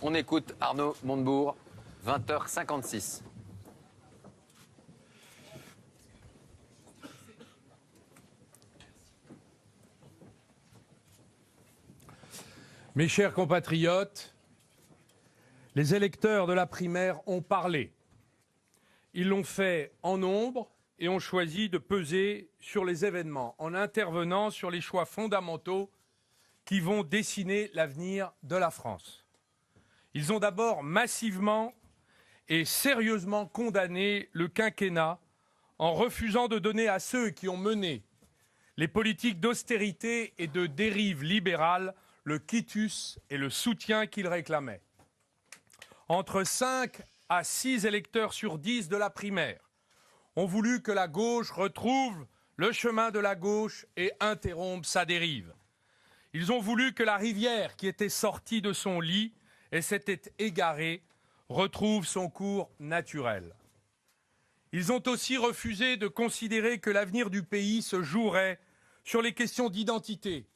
On écoute Arnaud Montebourg, 20h56. Mes chers compatriotes, les électeurs de la primaire ont parlé. Ils l'ont fait en nombre et ont choisi de peser sur les événements en intervenant sur les choix fondamentaux qui vont dessiner l'avenir de la France. Ils ont d'abord massivement et sérieusement condamné le quinquennat en refusant de donner à ceux qui ont mené les politiques d'austérité et de dérive libérale le quitus et le soutien qu'ils réclamaient. Entre 5 à 6 électeurs sur 10 de la primaire ont voulu que la gauche retrouve le chemin de la gauche et interrompe sa dérive. Ils ont voulu que la rivière qui était sortie de son lit et s'était égarée retrouve son cours naturel. Ils ont aussi refusé de considérer que l'avenir du pays se jouerait sur les questions d'identité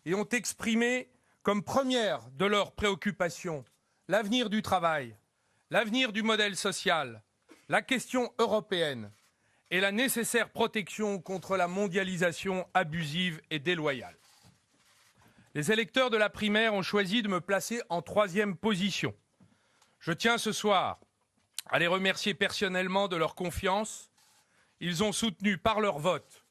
et ont exprimé comme première de leurs préoccupations l'avenir du travail, l'avenir du modèle social, la question européenne et la nécessaire protection contre la mondialisation abusive et déloyale. Les électeurs de la primaire ont choisi de me placer en 3e position. Je tiens ce soir à les remercier personnellement de leur confiance. Ils ont soutenu par leur vote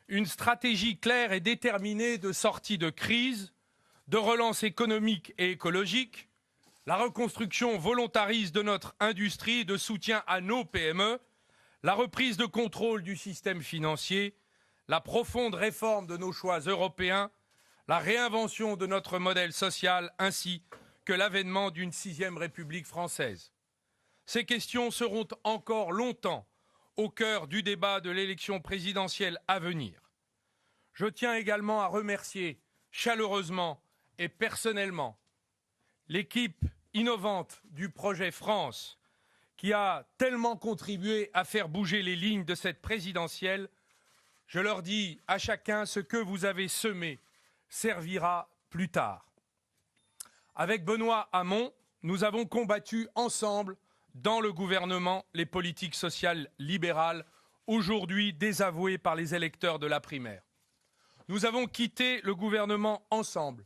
une stratégie claire et déterminée de sortie de crise, de relance économique et écologique, la reconstruction volontariste de notre industrie et de soutien à nos PME, la reprise de contrôle du système financier, la profonde réforme de nos choix européens, la réinvention de notre modèle social ainsi que l'avènement d'une 6e République française. Ces questions seront encore longtemps au cœur du débat de l'élection présidentielle à venir. Je tiens également à remercier chaleureusement et personnellement l'équipe innovante du projet France qui a tellement contribué à faire bouger les lignes de cette présidentielle. Je leur dis à chacun ce que vous avez semé servira plus tard. Avec Benoît Hamon, nous avons combattu ensemble dans le gouvernement les politiques sociales libérales, aujourd'hui désavouées par les électeurs de la primaire. Nous avons quitté le gouvernement ensemble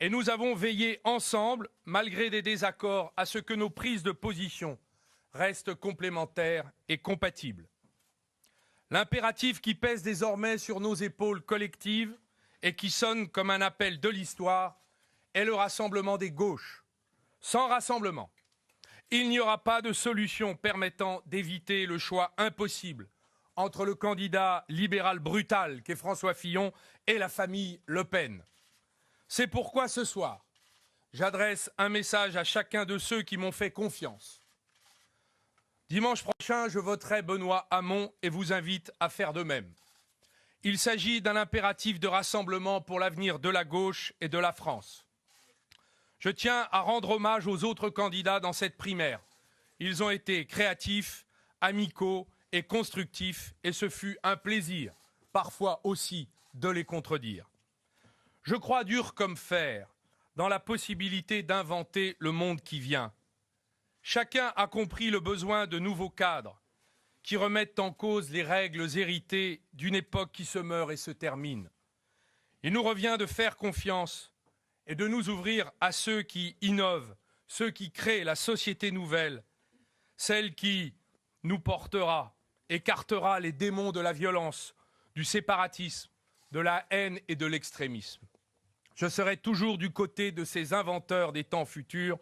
et nous avons veillé ensemble, malgré des désaccords, à ce que nos prises de position restent complémentaires et compatibles. L'impératif qui pèse désormais sur nos épaules collectives et qui sonne comme un appel de l'histoire est le rassemblement des gauches. Sans rassemblement, il n'y aura pas de solution permettant d'éviter le choix impossible entre le candidat libéral brutal qu'est François Fillon et la famille Le Pen. C'est pourquoi ce soir, j'adresse un message à chacun de ceux qui m'ont fait confiance. Dimanche prochain, je voterai Benoît Hamon et vous invite à faire de même. Il s'agit d'un impératif de rassemblement pour l'avenir de la gauche et de la France. Je tiens à rendre hommage aux autres candidats dans cette primaire. Ils ont été créatifs, amicaux et constructifs, et ce fut un plaisir, parfois aussi, de les contredire. Je crois dur comme fer dans la possibilité d'inventer le monde qui vient. Chacun a compris le besoin de nouveaux cadres qui remettent en cause les règles héritées d'une époque qui se meurt et se termine. Il nous revient de faire confiance et de nous ouvrir à ceux qui innovent, ceux qui créent la société nouvelle, celle qui nous portera, écartera les démons de la violence, du séparatisme, de la haine et de l'extrémisme. Je serai toujours du côté de ces inventeurs des temps futurs,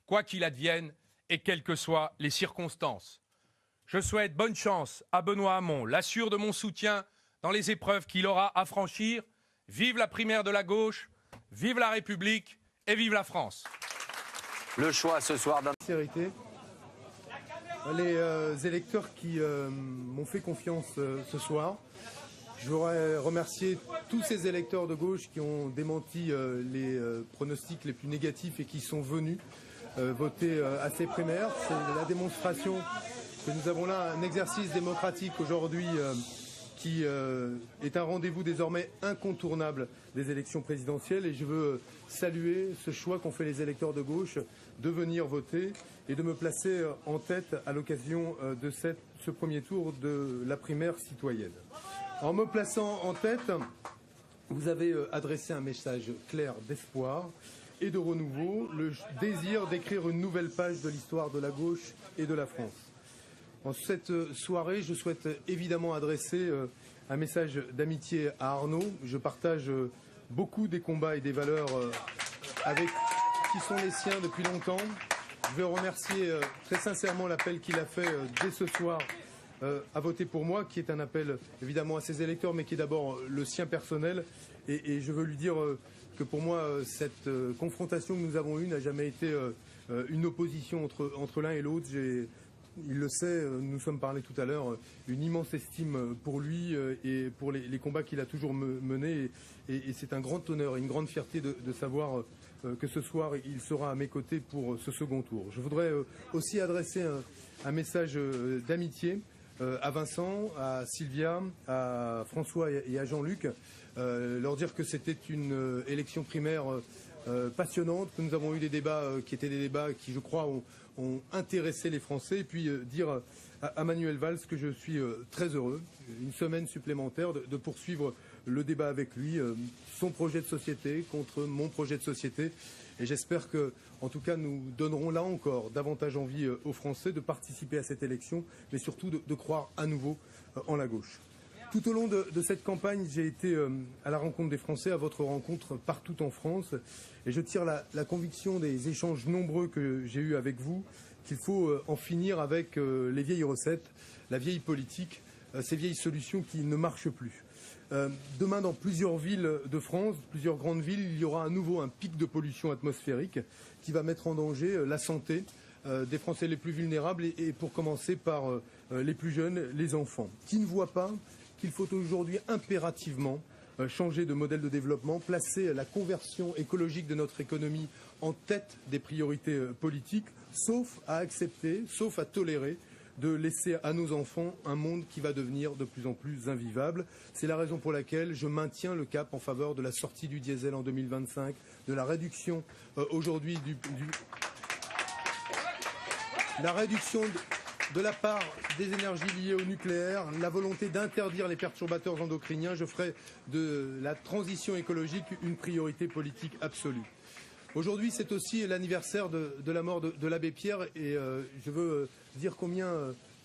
quoi qu'il advienne et quelles que soient les circonstances. Je souhaite bonne chance à Benoît Hamon, l'assure de mon soutien dans les épreuves qu'il aura à franchir. Vive la primaire de la gauche, vive la République et vive la France. Le choix ce soir d'un... Les électeurs qui m'ont fait confiance ce soir, je voudrais remercier tous ces électeurs de gauche qui ont démenti les pronostics les plus négatifs et qui sont venus voter à ces primaires. C'est la démonstration que nous avons là un exercice démocratique aujourd'hui qui qui est un rendez-vous désormais incontournable des élections présidentielles. Et je veux saluer ce choix qu'ont fait les électeurs de gauche de venir voter et de me placer en tête à l'occasion de ce premier tour de la primaire citoyenne. En me plaçant en tête, vous avez adressé un message clair d'espoir et de renouveau, le désir d'écrire une nouvelle page de l'histoire de la gauche et de la France. En cette soirée, je souhaite évidemment adresser un message d'amitié à Arnaud. Je partage beaucoup des combats et des valeurs qui sont les siens depuis longtemps. Je veux remercier très sincèrement l'appel qu'il a fait dès ce soir à voter pour moi, qui est un appel évidemment à ses électeurs, mais qui est d'abord le sien personnel. Et je veux lui dire que pour moi, cette confrontation que nous avons eue n'a jamais été une opposition entre l'un et l'autre. Il le sait, nous sommes parlé tout à l'heure, une immense estime pour lui et pour les combats qu'il a toujours menés. Et c'est un grand honneur et une grande fierté de savoir que ce soir, il sera à mes côtés pour ce second tour. Je voudrais aussi adresser un message d'amitié à Vincent, à Sylvia, à François et à Jean-Luc, leur dire que c'était une élection primaire passionnante, que nous avons eu des débats qui étaient des débats qui, je crois, ont intéressé les Français, et puis dire à Manuel Valls que je suis très heureux, une semaine supplémentaire, de poursuivre le débat avec lui, son projet de société contre mon projet de société. Et j'espère que, en tout cas, nous donnerons là encore davantage envie aux Français de participer à cette élection, mais surtout de croire à nouveau en la gauche. Tout au long de cette campagne, j'ai été à la rencontre des Français, à votre rencontre partout en France. Et je tire la conviction des échanges nombreux que j'ai eus avec vous qu'il faut en finir avec les vieilles recettes, la vieille politique, ces vieilles solutions qui ne marchent plus. Demain, dans plusieurs villes de France, plusieurs grandes villes, il y aura à nouveau un pic de pollution atmosphérique qui va mettre en danger la santé des Français les plus vulnérables et pour commencer par les plus jeunes, les enfants, qui ne voient pas qu'il faut aujourd'hui impérativement changer de modèle de développement, placer la conversion écologique de notre économie en tête des priorités politiques, sauf à accepter, sauf à tolérer de laisser à nos enfants un monde qui va devenir de plus en plus invivable. C'est la raison pour laquelle je maintiens le cap en faveur de la sortie du diesel en 2025, de la réduction aujourd'hui la réduction de la part des énergies liées au nucléaire, la volonté d'interdire les perturbateurs endocriniens. Je ferai de la transition écologique une priorité politique absolue. Aujourd'hui, c'est aussi l'anniversaire de la mort de l'abbé Pierre et je veux dire combien,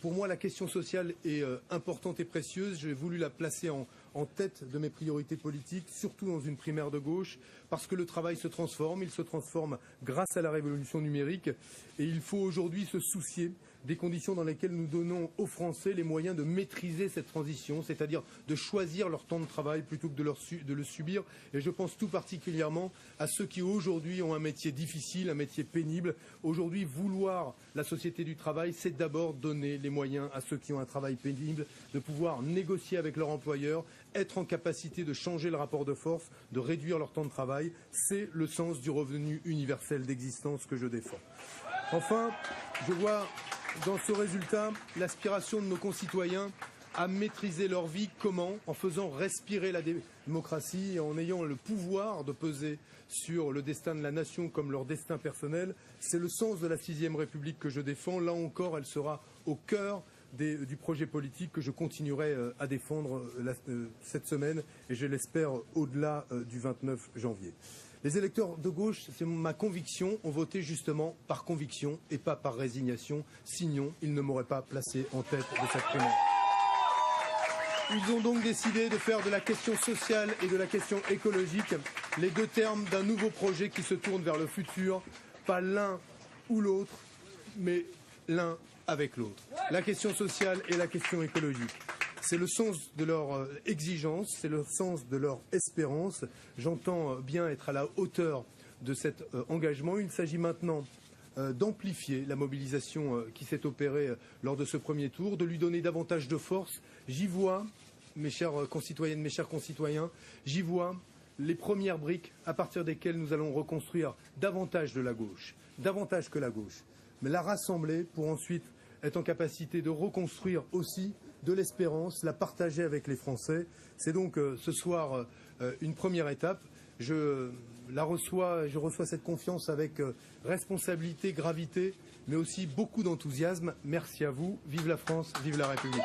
pour moi, la question sociale est importante et précieuse. J'ai voulu la placer en tête de mes priorités politiques, surtout dans une primaire de gauche, parce que le travail se transforme. Il se transforme grâce à la révolution numérique et il faut aujourd'hui se soucier des conditions dans lesquelles nous donnons aux Français les moyens de maîtriser cette transition, c'est-à-dire de choisir leur temps de travail plutôt que de le subir. Et je pense tout particulièrement à ceux qui aujourd'hui ont un métier difficile, un métier pénible. Aujourd'hui, vouloir la société du travail, c'est d'abord donner les moyens à ceux qui ont un travail pénible de pouvoir négocier avec leur employeur, être en capacité de changer le rapport de force, de réduire leur temps de travail. C'est le sens du revenu universel d'existence que je défends. Enfin, je vois dans ce résultat l'aspiration de nos concitoyens à maîtriser leur vie. Comment? En faisant respirer la démocratie et en ayant le pouvoir de peser sur le destin de la nation comme leur destin personnel. C'est le sens de la 6e République que je défends. Là encore, elle sera au cœur du projet politique que je continuerai à défendre cette semaine et je l'espère au-delà du 29 janvier. Les électeurs de gauche, c'est ma conviction, ont voté justement par conviction et pas par résignation. Sinon, ils ne m'auraient pas placé en tête de cette primaire. Ils ont donc décidé de faire de la question sociale et de la question écologique les deux termes d'un nouveau projet qui se tourne vers le futur, pas l'un ou l'autre, mais l'un avec l'autre. La question sociale et la question écologique. C'est le sens de leur exigence, c'est le sens de leur espérance. J'entends bien être à la hauteur de cet engagement. Il s'agit maintenant d'amplifier la mobilisation qui s'est opérée lors de ce premier tour, de lui donner davantage de force. J'y vois, mes chères concitoyennes, mes chers concitoyens, j'y vois les premières briques à partir desquelles nous allons reconstruire davantage de la gauche, davantage que la gauche, mais la rassembler pour ensuite être en capacité de reconstruire aussi de l'espérance, la partager avec les Français. C'est donc ce soir une première étape. Je reçois cette confiance avec responsabilité, gravité, mais aussi beaucoup d'enthousiasme. Merci à vous. Vive la France, vive la République.